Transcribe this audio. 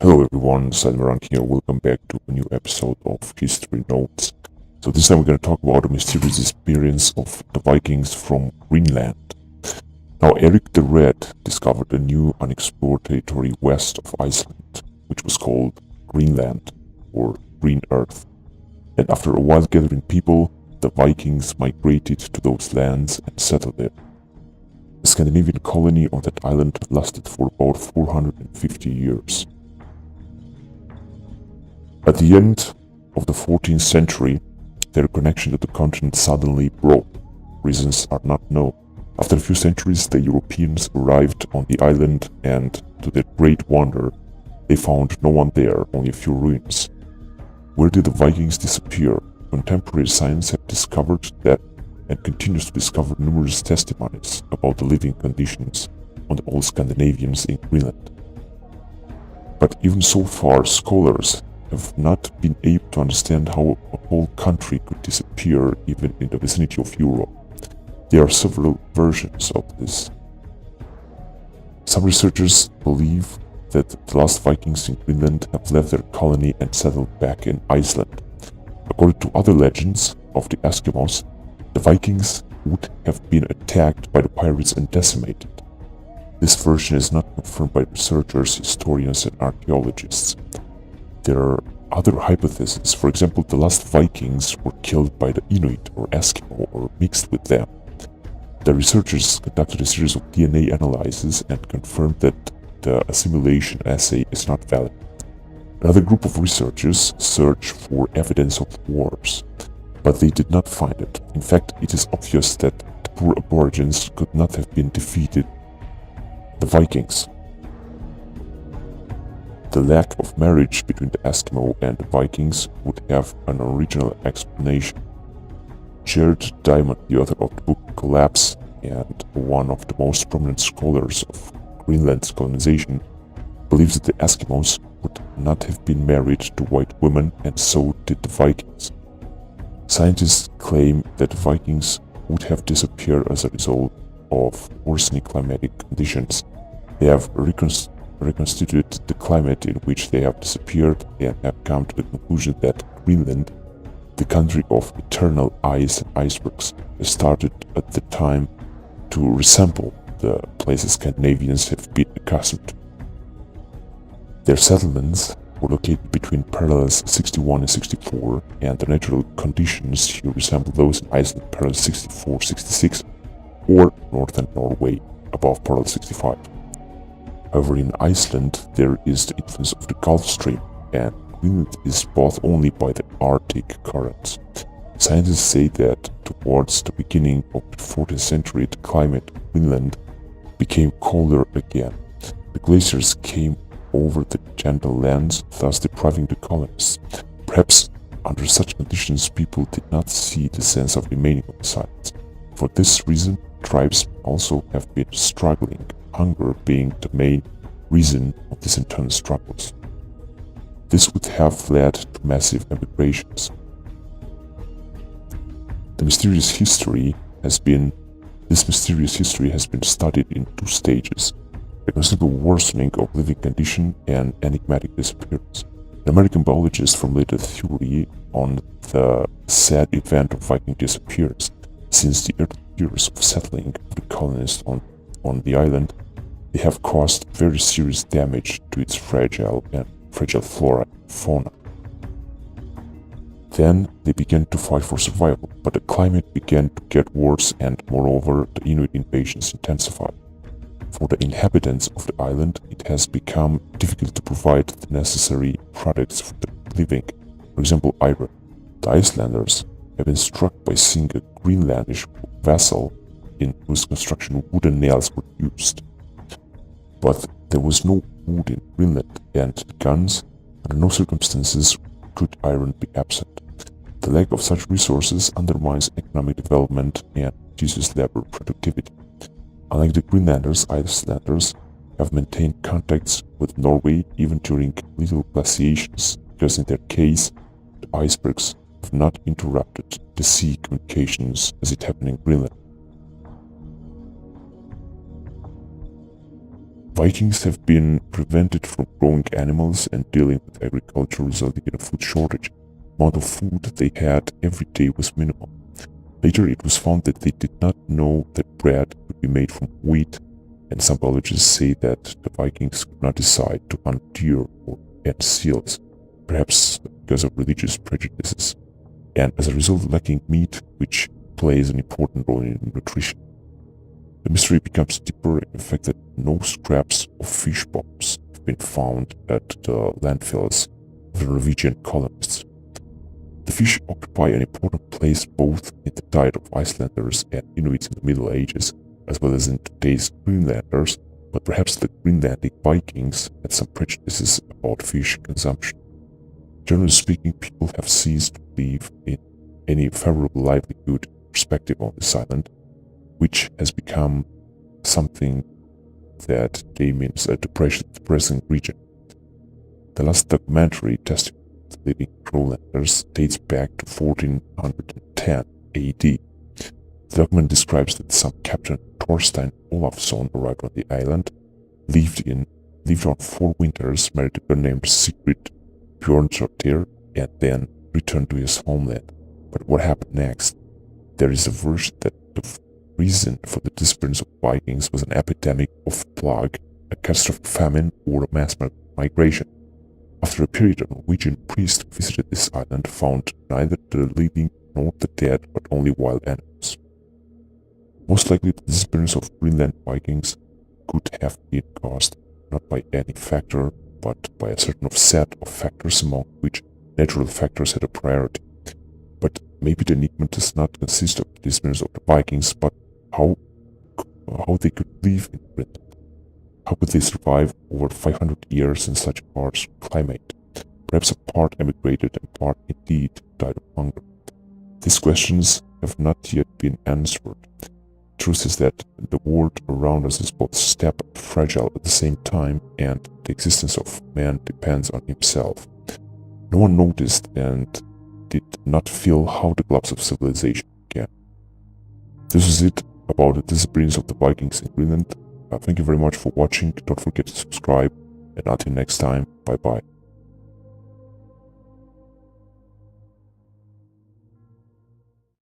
Hello everyone, Salmaran here. Welcome back to a new episode of History Notes. So this time we're going to talk about the mysterious disappearance of the Vikings from Greenland. Now Eric the Red discovered a new unexplored territory west of Iceland, which was called Greenland, or Green Earth. And after a while gathering people, the Vikings migrated to those lands and settled there. The Scandinavian colony on that island lasted for about 450 years. At the end of the 14th century, their connection to the continent suddenly broke. Reasons are not known. After a few centuries, the Europeans arrived on the island and, to their great wonder, they found no one there, only a few ruins. Where did the Vikings disappear? Contemporary science have discovered that and continues to discover numerous testimonies about the living conditions on the old Scandinavians in Greenland. But even so far, scholars have not been able to understand how a whole country could disappear even in the vicinity of Europe. There are several versions of this. Some researchers believe that the last Vikings in Greenland have left their colony and settled back in Iceland. According to other legends of the Eskimos, the Vikings would have been attacked by the pirates and decimated. This version is not confirmed by researchers, historians, and archaeologists. There are other hypotheses. For example, the last Vikings were killed by the Inuit or Eskimo or mixed with them. The researchers conducted a series of DNA analyses and confirmed that the assimilation assay is not valid. Another group of researchers searched for evidence of wars, but they did not find it. In fact, it is obvious that the poor aborigines could not have been defeated the Vikings. The lack of marriage between the Eskimo and the Vikings would have an original explanation. Jared Diamond, the author of the book Collapse and one of the most prominent scholars of Greenland's colonization, believes that the Eskimos would not have been married to white women, and so did the Vikings. Scientists claim that the Vikings would have disappeared as a result of worsening climatic conditions. They have reconstituted the climate in which they have disappeared and have come to the conclusion that Greenland, the country of eternal ice and icebergs, started at the time to resemble the places Scandinavians have been accustomed to. Their settlements were located between parallels 61 and 64, and the natural conditions here resemble those in Iceland parallel 64-66 or northern Norway above parallel 65. However, in Iceland there is the influence of the Gulf Stream, and Greenland is bathed only by the Arctic currents. Scientists say that towards the beginning of the 14th century the climate of Greenland became colder again. The glaciers came over the gentle lands, thus depriving the colonists. Perhaps under such conditions people did not see the sense of remaining on the sites. For this reason, tribes also have been struggling, hunger being the main reason of these internal struggles. This would have led to massive emigrations. This mysterious history has been studied in two stages: a considerable worsening of living condition and enigmatic disappearance. An American biologist formulated a theory on the sad event of Viking disappearance. Since the early years of settling of the colonists on the island, they have caused very serious damage to its fragile flora and fauna. Then they began to fight for survival, but the climate began to get worse and moreover the Inuit invasions intensified. For the inhabitants of the island, it has become difficult to provide the necessary products for the living, for example iron. The Icelanders have been struck by seeing a Greenlandish vessel in whose construction wooden nails were used. But there was no wood in Greenland, and guns, under no circumstances could iron be absent. The lack of such resources undermines economic development and reduces labor productivity. Unlike the Greenlanders, Icelanders have maintained contacts with Norway even during little glaciations, because in their case, the icebergs have not interrupted the sea communications as it happened in Greenland. Vikings have been prevented from growing animals and dealing with agriculture, resulting in a food shortage. The amount of food they had every day was minimal. Later it was found that they did not know that bread could be made from wheat, and some biologists say that the Vikings could not decide to hunt deer or hunt seals, perhaps because of religious prejudices, and as a result lacking meat, which plays an important role in nutrition. The mystery becomes deeper in the fact that no scraps of fish bones have been found at the landfills of the Norwegian colonists. The fish occupy an important place both in the diet of Icelanders and Inuits in the Middle Ages, as well as in today's Greenlanders, but perhaps the Greenlandic Vikings had some prejudices about fish consumption. Generally speaking, people have ceased to believe in any favorable livelihood perspective on this island, which has become something that deems a depressing region. The last documentary testimony of the living Greenlanders dates back to 1410 AD. The document describes that some Captain Thorstein Olafsson arrived on the island, lived on 4 winters, married a girl named Sigrid Bjornsdottir, and then returned to his homeland. But what happened next? There is a version that the reason for the disappearance of Vikings was an epidemic of plague, a catastrophic famine, or a mass migration. After a period, a Norwegian priest who visited this island found neither the living nor the dead, but only wild animals. Most likely, the disappearance of Greenland Vikings could have been caused not by any factor, but by a certain set of factors, among which natural factors had a priority. But maybe the enigma does not consist of the disappearance of the Vikings, but how they could live in Greenland. How could they survive over 500 years in such a harsh climate? Perhaps a part emigrated and part indeed died of hunger. These questions have not yet been answered. The truth is that the world around us is both step and fragile at the same time, and the existence of man depends on himself. No one noticed and did not feel how the collapse of civilization began. This is it about the disappearance of the Vikings in Greenland. Thank you very much for watching. Don't forget to subscribe, and until next time, bye bye.